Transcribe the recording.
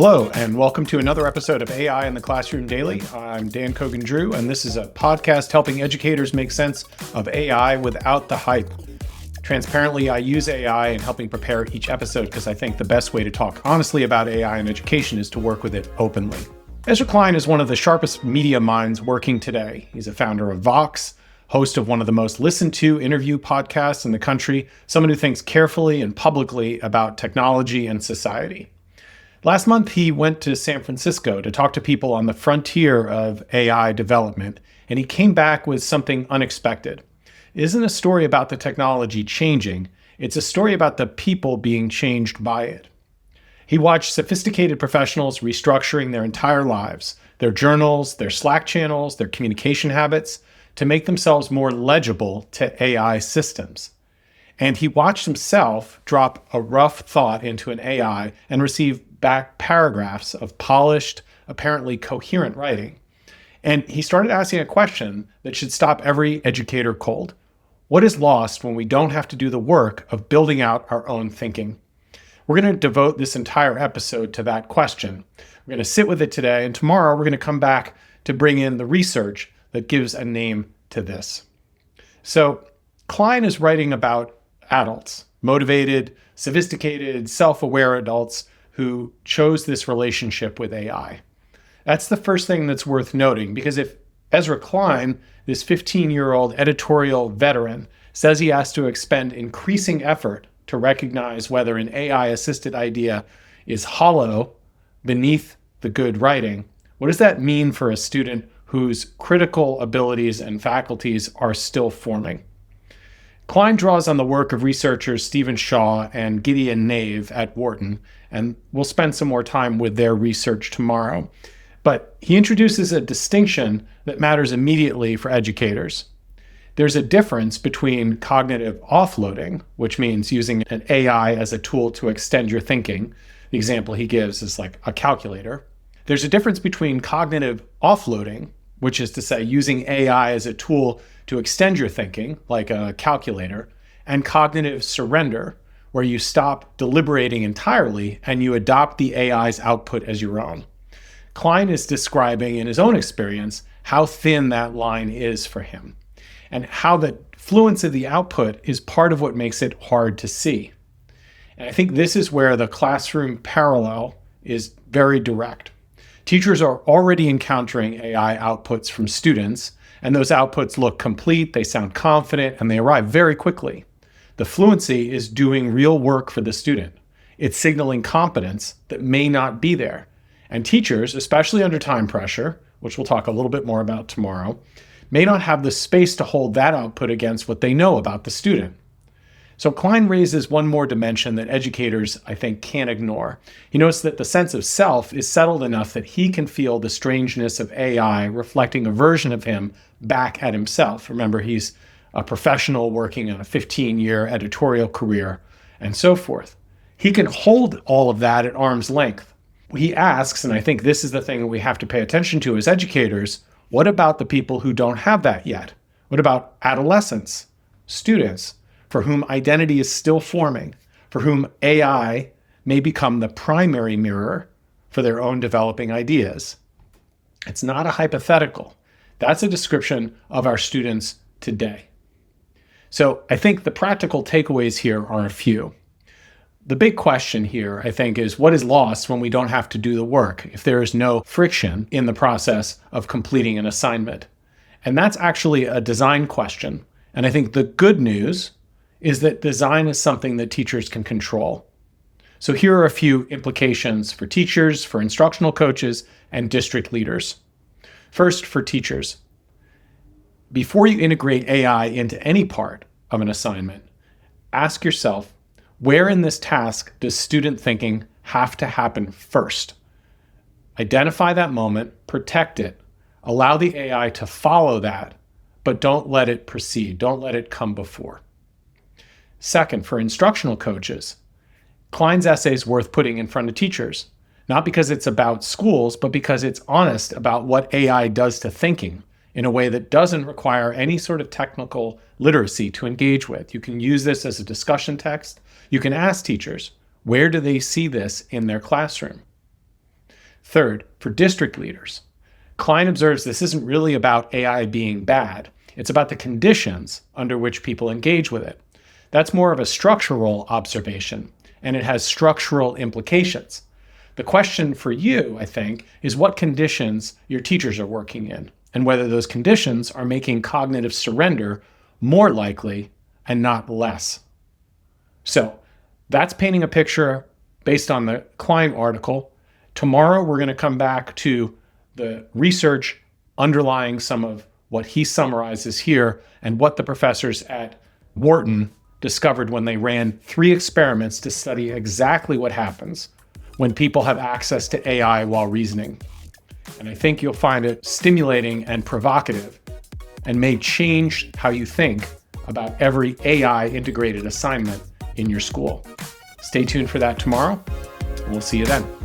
Hello, and welcome to another episode of AI in the Classroom Daily. I'm Dan Cogan-Drew, and this is a podcast helping educators make sense of AI without the hype. Transparently, I use AI in helping prepare each episode because I think the best way to talk honestly about AI in education is to work with it openly. Ezra Klein is one of the sharpest media minds working today. He's a founder of Vox, host of one of the most listened to interview podcasts in the country, someone who thinks carefully and publicly about technology and society. Last month, he went to San Francisco to talk to people on the frontier of AI development, and he came back with something unexpected. It isn't a story about the technology changing, it's a story about the people being changed by it. He watched sophisticated professionals restructuring their entire lives, their journals, their Slack channels, their communication habits, to make themselves more legible to AI systems. And he watched himself drop a rough thought into an AI and receive back paragraphs of polished, apparently coherent writing. And he started asking a question that should stop every educator cold. What is lost when we don't have to do the work of building out our own thinking? We're going to devote this entire episode to that question. We're going to sit with it today, and tomorrow we're going to come back to bring in the research that gives a name to this. So Klein is writing about adults, motivated, sophisticated, self-aware adults who chose this relationship with AI. That's the first thing that's worth noting, because if Ezra Klein, this 15-year-old editorial veteran, says he has to expend increasing effort to recognize whether an AI-assisted idea is hollow beneath the good writing, what does that mean for a student whose critical abilities and faculties are still forming? Klein draws on the work of researchers Stephen Shaw and Gideon Nave at Wharton, and we'll spend some more time with their research tomorrow. But he introduces a distinction that matters immediately for educators. There's a difference between cognitive offloading, which means using an AI as a tool to extend your thinking. The example he gives is like a calculator. There's a difference between cognitive offloading, which is to say using AI as a tool to extend your thinking, like a calculator, and cognitive surrender, where you stop deliberating entirely and you adopt the AI's output as your own. Klein is describing in his own experience how thin that line is for him, and how the fluence of the output is part of what makes it hard to see. And I think this is where the classroom parallel is very direct. Teachers are already encountering AI outputs from students, and those outputs look complete, they sound confident, and they arrive very quickly. The fluency is doing real work for the student. It's signaling competence that may not be there. And teachers, especially under time pressure, which we'll talk a little bit more about tomorrow, may not have the space to hold that output against what they know about the student. So Klein raises one more dimension that educators, I think, can't ignore. He notes that the sense of self is settled enough that he can feel the strangeness of AI reflecting a version of him back at himself. Remember, he's a professional working on a 15-year editorial career and so forth. He can hold all of that at arm's length. He asks, and I think this is the thing that we have to pay attention to as educators, what about the people who don't have that yet? What about adolescents, students, for whom identity is still forming, for whom AI may become the primary mirror for their own developing ideas? It's not a hypothetical. That's a description of our students today. So I think the practical takeaways here are a few. The big question here, I think, is what is lost when we don't have to do the work, if there is no friction in the process of completing an assignment? And that's actually a design question. And I think the good news is that design is something that teachers can control. So here are a few implications for teachers, for instructional coaches, and district leaders. First, for teachers. Before you integrate AI into any part of an assignment, ask yourself, where in this task does student thinking have to happen first? Identify that moment, protect it, allow the AI to follow that, but don't let it proceed, don't let it come before. Second, for instructional coaches, Klein's essay is worth putting in front of teachers, not because it's about schools, but because it's honest about what AI does to thinking in a way that doesn't require any sort of technical literacy to engage with. You can use this as a discussion text. You can ask teachers, where do they see this in their classroom? Third, for district leaders, Klein observes this isn't really about AI being bad. It's about the conditions under which people engage with it. That's more of a structural observation, and it has structural implications. The question for you, I think, is what conditions your teachers are working in, and whether those conditions are making cognitive surrender more likely and not less. So that's painting a picture based on the Klein article. Tomorrow, we're going to come back to the research underlying some of what he summarizes here and what the professors at Wharton discovered when they ran 3 experiments to study exactly what happens when people have access to AI while reasoning. And I think you'll find it stimulating and provocative and may change how you think about every AI integrated assignment in your school. Stay tuned for that tomorrow, and we'll see you then.